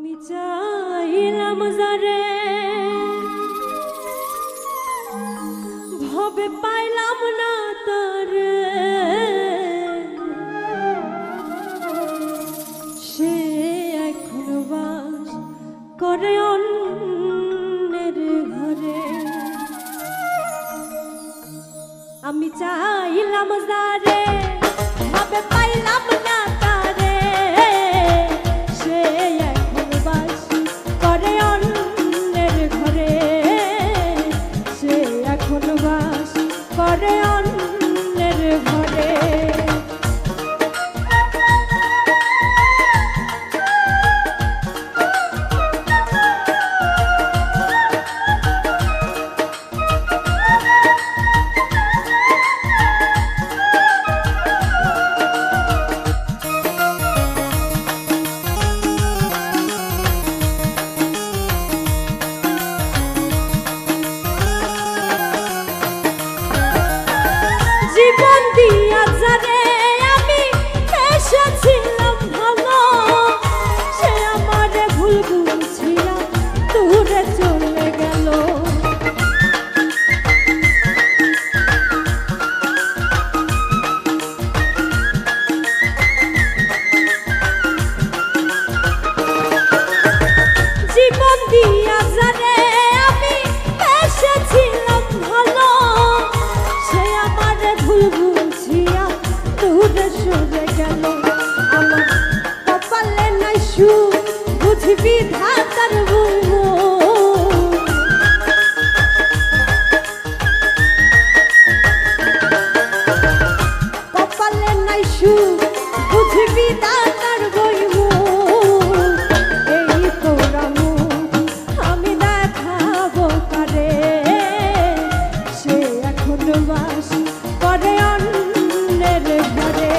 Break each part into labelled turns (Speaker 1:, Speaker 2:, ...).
Speaker 1: আমি চাইলাম যারে ভবে পাইলাম না তারে, সে এখন বাস করে অন্যের ঘরে। আমি চাইলাম যারে ভবে পাইলাম না তারে, সে এখন বাস করে অন্যের ঘরে, সে এখন বাস করে অন্যের ঘরে। জীবন দিয়া যারে আমি এসেছিলাম ভালো, সে আমারে ভুল বুঝিয়া দূরে চলে গেল। জীবন দিয়া যারে আমি এসেছিলাম ভালো, সে আমারে ভুল বুঝিয়া দূরে সরে গেল। আমার কপালে নাই সুখ বুঝবি ধাতার বলবো, কপালে নাই সুখ বুঝবি ধাতার বলবো। এই তোরামু আমি দেখাবো কারে, সে এখন বাস করে অন্যের ঘরে।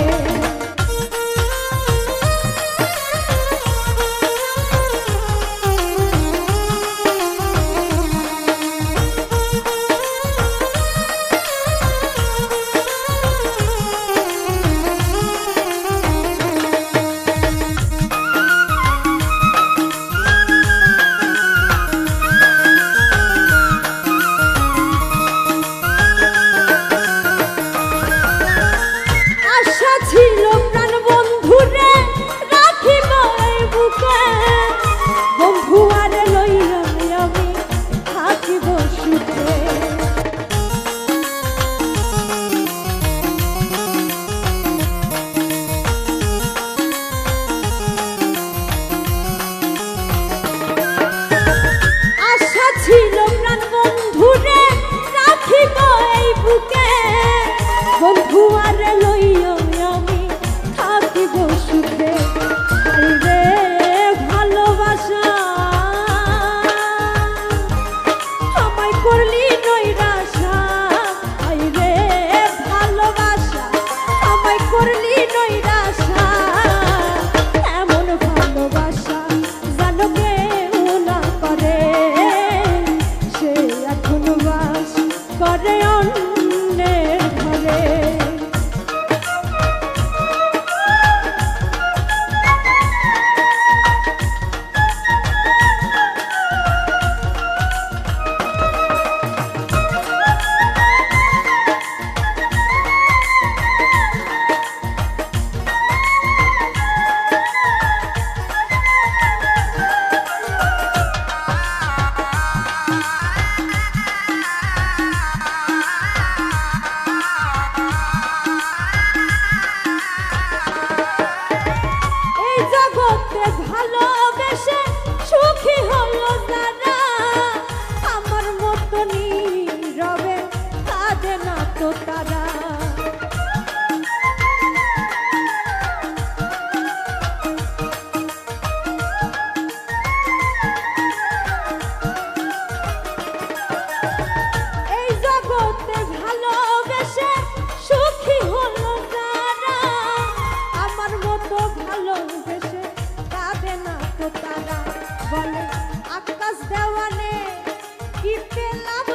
Speaker 1: ছিল প্রাণ বন্ধুরে রাখিব এই বুকে, বন্ধু আরে লইয়া আমি থাকিব সুখে। আশা ছিল প্রাণ বন্ধুরে রাখিব এই বুকে, বন্ধু আরে লইয়া আমি থাকিব সুখে। রে ভালোবাসা আমায় করলি নৈরাশা, রে ভালোবাসা আমায় করলি নৈরাশা। এমন ভালোবাসা জানো কেউ না করে, সে এখন বাস করে অন্যের ঘরে। ভালোবেসে সুখী হলো যারা, আমার মতো নীরবে কাঁদে না তো তারা। এই জগতে ভালোবেসে সুখী হলো যারা, আমার মতো ভালোবেসে কাঁদে না তো তারা। বলে আকাশ দেওয়ানে কি পেলাম